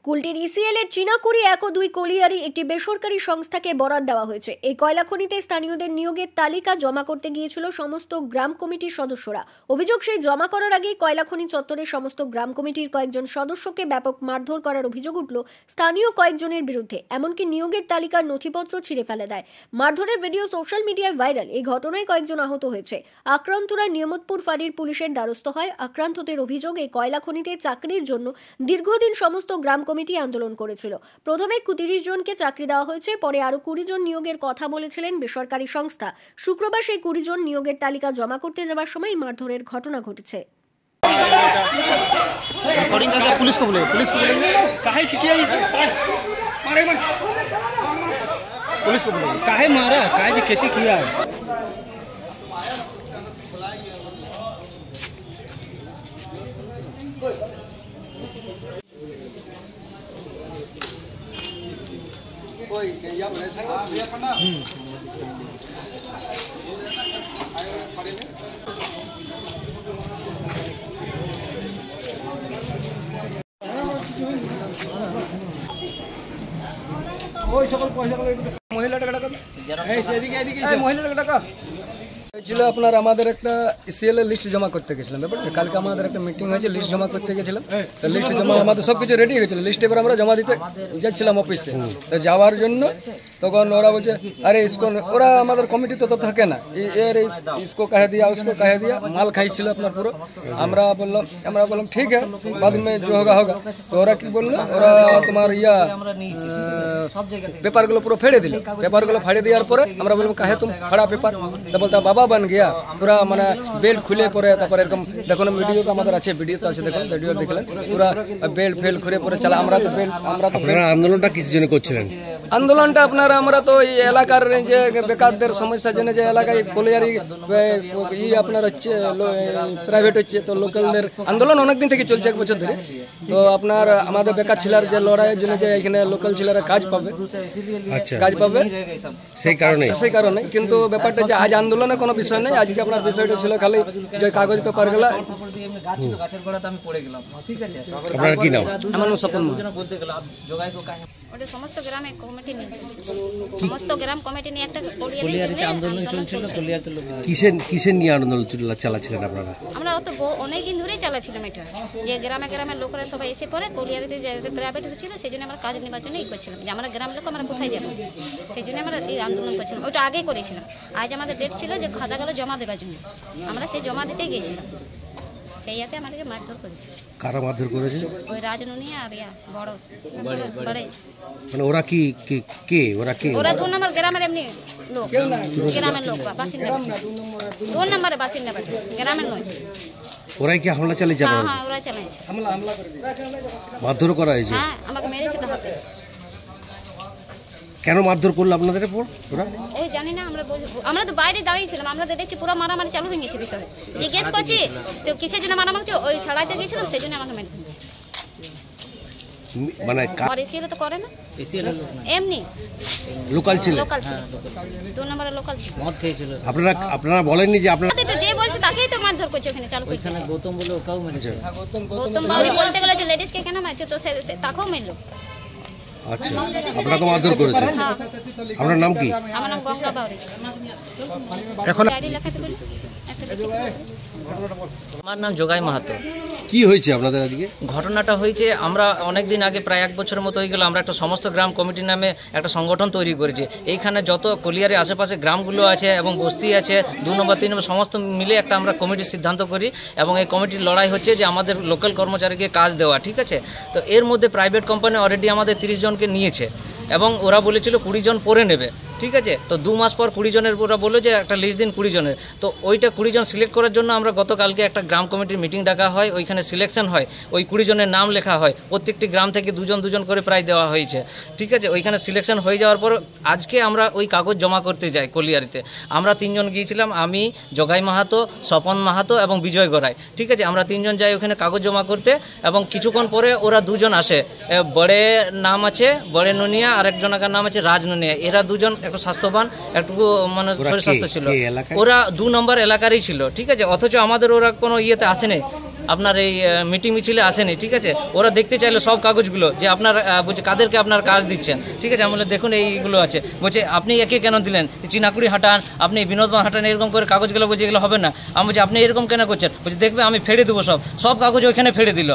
কুলটির ECL এর চীনাকুড়ি 1 ও 2 colliery একটি বেসরকারি সংস্থাকে বরাদ দেওয়া হয়েছে। এই কয়লা খনিতে স্থানীয়দের নিয়োগের তালিকা জমা করতে গিয়েছিল সমস্ত গ্রাম কমিটির সদস্যরা। অভিযোগ, সেই জমা করার আগেই কয়লা খনি চত্বরের সমস্ত গ্রাম কমিটির কয়েকজন সদস্যকে ব্যাপক মারধর করার অভিযোগ উঠল স্থানীয় কয়েকজনের বিরুদ্ধে। এমনকি নিয়োগের তালিকার নথিপত্র ছিঁড়ে ফেলে দেয়। মারধরের ভিডিও সোশ্যাল মিডিয়ায় ভাইরাল। এই ঘটনায় কয়েকজন আহত হয়েছে। আক্রান্তরা নিয়ামতপুর ফাঁড়ির পুলিশের দ্বারস্থ হয়। আক্রান্তদের অভিযোগ, এই কয়লা খনিতে চাকরির জন্য দীর্ঘদিন সমস্ত গ্রাম কমিটি আন্দোলন করেছিল। প্রথমে 30 জনকে চাকরি দেওয়া হয়েছে, পরে আরো 20 জন নিয়োগের কথা বলেছিলেন বেসরকারি সংস্থা। শুক্রবার সেই 20 জন নিয়োগের তালিকা জমা করতে যাওয়ার সময় মারধরের ঘটনা ঘটেছে। ছিল আপনার আমাদের একটা ইসিএল এর লিস্ট জমা করতে গেছিলাম। ব্যাপারটা কালকে আমাদের একটা মিটিং হয়েছে, লিস্ট জমা করতে গেছিলাম। তো লিস্ট জমা আমাদের সব কিছু রেডি হয়েছিল। লিস্ট এবার আমরা জমা দিতে যাচ্ছিলাম অফিসে। তো যাওয়ার জন্য তখন ওরা বলছে, আরে ইসকো, ওরা আমাদের কমিটি তো থাকে না, ইসকো কাহে দিয়া উসকো কাহে দিয়া, মাল খাইছিল আপনার পুরো। আমরা বললাম ঠিক আছে, বাদ মে जो होगा होगा। তো ওরা কি বললো, ওরা তোমার পেপারগুলো পুরো ফেড়ে দিল। পেপারগুলো ফাড়ে দেওয়ার পরে আমরা বললাম, কাহে তুমি ফাড়া পেপার? তো বলতে বাবা बन गया पूरा মানে বেল্ট খুলে পরে, তারপরে এরকম দেখুন ভিডিও তো আমাদের আছে, ভিডিও তো আছে, দেখুন ভিডিও দেখলেন পুরা বেল্ট ফেল খুলে পরে চালা। আমরা তো আন্দোলনটা কিসের জন্য করছিলেন? আন্দোলনটা আপনারা আমরা তো এই এলাকার যে বেকারদের সমস্যার জন্য, যে এলাকায় কলিয়ারি আপনার হচ্ছে প্রাইভেট হচ্ছে, তো লোকালদের আন্দোলন অনেকদিন থেকে চলছে, 1 বছর ধরে। তো আপনার আমাদের বেকার ছেলের যে লড়াইয়ের জন্য, যে এখানে লোকাল ছেলেরা কাজ পাবে, সেই কারণে। কিন্তু ব্যাপারটা যে আজ আন্দোলনে কোনো বিষয় নেই, আজকে আপনার বিষয়টা ছিল খালি যে কাগজ পেপার গুলা। আপনার কি নাম? আমার নাম স্বপন মাহাতো। সমস্ত গ্রামে কমিটি নিয়ে সমস্ত গ্রাম কমিটি নিয়ে একটা কলিয়ারিতে আন্দোলন চলছিল। কিসের নিয়ে আন্দোলন চালাচ্ছিলেন আপনারা? আমরা অত অনেক দিন ধরেই চালাচ্ছিলাম এটা, যে গ্রামে গ্রামের লোকেরা সবাই এসে পড়ে কলিয়ারিতে যে প্রাইভেট ছিল, সেই জন্য আমরা কাজ নির্বাচনে করছিলাম যে আমরা গ্রামের লোক আমরা কোথায় যাবো, সেই জন্য আমরা এই আন্দোলন করছিলাম। ওটা আগেই করেছিলাম। আজ আমাদের ডেট ছিল যে খাতাগুলো জমা দেওয়ার জন্য, আমরা সেই জমা দিতেই গেছিলাম। সেই ইয়াতে আমাদেরকে মারধর করেছে। কারা মারধর করেছে? ওই রাজনুনিয়া আর বড় মানে ওরা কি কে? ওরা 2 নম্বর গ্রামের এমনি লোক, গ্রামের লোক, বাসিন্দা, 2 নম্বরে বাসিন্দা, গ্রামের নয়। ওরাই কি হামলা চালিয়েছে? হ্যাঁ, ওরাই চালিয়েছে, হামলা করে দিয়েছে, মারধর করা হয়েছে। হ্যাঁ, আমাকে মেরেছে হাতে। কেন মারধর করলো আপনাদের উপর ওরা? ওই জানি না, আমরা তো বাইরে দাঁড়িয়েছিলাম, আমরা দেখছি পুরো মারামারি চালু হয়ে গেছে ভিতরে। জিজ্ঞেস করছি তো কিসের জন্য মারামারি, ওই ছাড়াইতে গেছিলাম, সেই জন্য আমাকে মেরে দিয়েছে। মানে এসিএল তো করে না, এমনি লোকাল ছিল, 2 নম্বরে লোকাল ছিল, মদ খেয়েছিল। আপনারা বলেননি যে আপনারা তো যে বলছে তাকেই তো মারধর করছে ওখানে চালু করছে। ওখানে গৌতম বলে ওকেও মেরেছে। গৌতম বাউরি বলতে গেলে যে লেডিস কে কেন মারছে, তো তাকেও মেরলো। আচ্ছা, আপনাকে মারধর করেছে। আপনার নাম কি? আমার নাম গঙ্গা বাউরি। এখন ডায়েরি লেখাতে বলি। আমার নাম যোগাই মাহাতো। কি হয়েছে আপনাদের আজকে? ঘটনাটা হয়েছে, আমরা অনেক দিন আগে, প্রায় 1 বছরের মতো হয়ে গেল, আমরা একটা সমস্ত গ্রাম কমিটি নামে একটা সংগঠন তৈরি করেছি। এইখানে যত কলিয়ারি আশেপাশে গ্রামগুলো আছে এবং বস্তি আছে, 2 নম্বর 3 নম্বর সমস্ত মিলে একটা আমরা কমিটির সিদ্ধান্ত করি, এবং এই কমিটির লড়াই হচ্ছে যে আমাদের লোকাল কর্মচারীকে কাজ দেওয়া। ঠিক আছে, তো এর মধ্যে প্রাইভেট কোম্পানি অলরেডি আমাদের 30 জনকে নিয়েছে, এবং ওরা বলেছিল 20 জন পরে নেবে। ঠিক আছে, তো 2 মাস পর 20 জনের ওরা বললো যে একটা লিস্ট দিন 20 জনের। তো ওইটা 20 জন সিলেক্ট করার জন্য আমরা গতকালকে একটা গ্রাম কমিটির মিটিং ডাকা হয়, ওইখানে সিলেকশন হয়, ওই 20 জনের নাম লেখা হয়, প্রত্যেকটি গ্রাম থেকে 2 জন করে প্রায় দেওয়া হয়েছে। ঠিক আছে, ওইখানে সিলেকশন হয়ে যাওয়ার পর আজকে আমরা ওই কাগজ জমা করতে যাই কলিয়ারিতে। আমরা 3 জন গিয়েছিলাম, আমি, জগাই মাহাতো, স্বপন মাহাতো এবং বিজয় গড়াই। ঠিক আছে, আমরা 3 জন যাই ওখানে কাগজ জমা করতে, এবং কিছুক্ষণ পরে ওরা 2 জন আসে। বড়ে নাম আছে বড়ে নুনিয়া, আর একজনের নাম আছে রাজ নুনিয়া। এরা 2 জন একটু স্বাস্থ্যবান, একটু মানে শরীর স্বাস্থ্য ছিল। ওরা 2 নম্বর এলাকারই ছিল। ঠিক আছে, অথচ আমাদের ওরা কোনো ইয়েতে আসেনি, আপনার এই মিটিং মিছিলে আসেনি, ঠিক আছে। ওরা দেখতে চাইলো সব কাগজগুলো যে আপনার বলছে কাদেরকে আপনার কাজ দিচ্ছেন, ঠিক আছে। আমি বলে দেখুন এইগুলো আছে, বলছে আপনি একে কেন দিলেন, চিনাকুড়ি হাঁটান, আপনি বিনোদবান হাঁটান, এরকম করে কাগজগুলো বলছে এগুলো হবে না। আমি বলছি আপনি এরকম কেন করছেন, বলছে দেখবে আমি ফেড়ে দেবো সব কাগজ ওইখানে ফেড়ে দিল,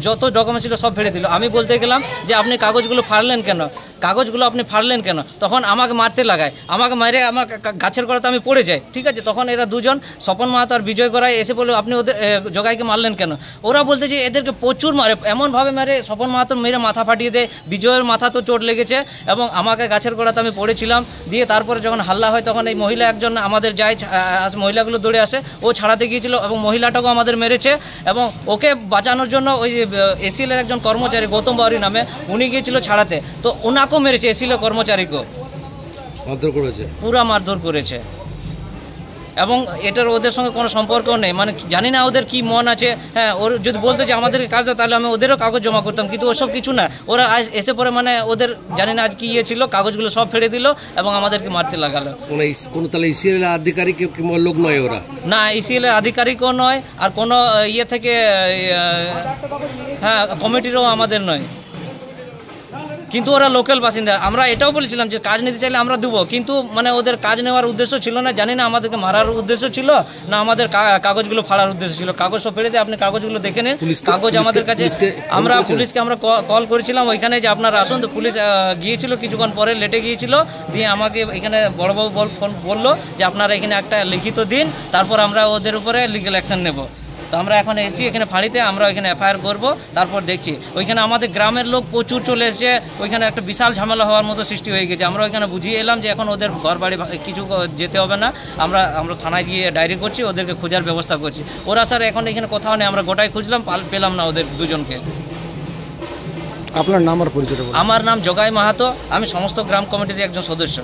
যত ডকুমেন্ট ছিল সব ফেড়ে দিল। আমি বলতে গেলাম যে আপনি কাগজগুলো ফাড়লেন কেন, তখন আমাকে মারতে লাগায়, আমাকে মারে আমার গাছের গোড়াতে আমি পড়ে যাই, ঠিক আছে। তখন এরা দুজন স্বপন মাহাতো আর বিজয় গড়াই এসে বললো আপনি ওদের জগাইকে মারলেন কেন। ওরা বলতে যে এদেরকে প্রচুর মারে, এমনভাবে মারে, স্বপন মাহাতো মেরে মাথা ফাটিয়ে দেয়, বিজয়ের মাথা তো চোট লেগেছে এবং আমাকে গাছের গোড়াতে আমি পড়েছিলাম। দিয়ে তারপরে যখন হাল্লা হয় তখন এই মহিলা একজন আমাদের যায়, মহিলাগুলো দৌড়ে আসে, ও ছাড়াতে গিয়েছিল এবং মহিলাটাকেও আমাদের মেরেছে। এবং ওকে বাঁচানোর জন্য ওই এসিএলের একজন কর্মচারী গৌতম বাউরি নামে, উনি গিয়েছিল ছাড়াতে, তো ওনাকেও মেরেছে, এসিএলের কর্মচারীকেও মারধর করেছে, পুরা মারধর করেছে। এবং এটার ওদের সঙ্গে কোনো সম্পর্কও নেই, মানে জানি না ওদের কি মন আছে। হ্যাঁ, ওর যদি বলতো যে আমাদেরকে কাজ দাও তাহলে আমি ওদেরও কাগজ জমা করতাম, কিন্তু ওসব কিছু না। ওরা আজ এসে পরে মানে ওদের জানি না আজ কি ইয়ে ছিল, কাগজগুলো সব ফেলে দিল এবং আমাদেরকে মারতে লাগালো। কোনো তাহলে ইসিএল আধিকারিক লোক নয় ওরা? না, ইসিএলের আধিকারিকও নয়, আর কোনো ইয়ে থেকে হ্যাঁ কমিটিরও আমাদের নয়, কিন্তু ওরা লোকাল বাসিন্দা। আমরা এটাও বলেছিলাম যে কাজ নিতে চাইলে আমরা দেবো, কিন্তু মানে ওদের কাজ নেওয়ার উদ্দেশ্য ছিল না, জানি না আমাদেরকে মারার উদ্দেশ্য ছিল না আমাদের কাগজগুলো ফাড়ার উদ্দেশ্য ছিল। কাগজ সব ফেলে দিয়ে আপনি কাগজগুলো দেখে নেন, কাগজ আমাদের কাছে। পুলিশকে আমরা কল করেছিলাম ওইখানে যে আপনারা আসুন, তো পুলিশ গিয়েছিল, কিছুক্ষণ পরে লেটে গিয়েছিল। দিয়ে আমাকে এখানে বড়বাবু ফোন বললো যে আপনারা এখানে একটা লিখিত দিন, তারপর আমরা ওদের উপরে লিগ্যাল অ্যাকশন নেব। তো আমরা এখন এসেছি এখানে ফাঁড়িতে, আমরা ওইখানে এফআইআর করবো, তারপর দেখছি। ওইখানে আমাদের গ্রামের লোক প্রচুর চলে এসেছে, ওইখানে একটা বিশাল ঝামেলা হওয়ার মতো সৃষ্টি হয়ে গেছে। আমরা ওইখানে বুঝিয়ে এলাম যে এখন ওদের ঘর বাড়ি কিছু যেতে হবে না, আমরা থানায় গিয়ে ডায়েরি করছি, ওদেরকে খোঁজার ব্যবস্থা করছি। ওরা স্যার এখন এখানে কোথাও নেই, আমরা গোটাই খুঁজলাম, পেলাম না ওদের দুজনকে। আপনার নাম আর পরিচয়? আমার নাম জগাই মাহাতো, আমি সমস্ত গ্রাম কমিটির একজন সদস্য।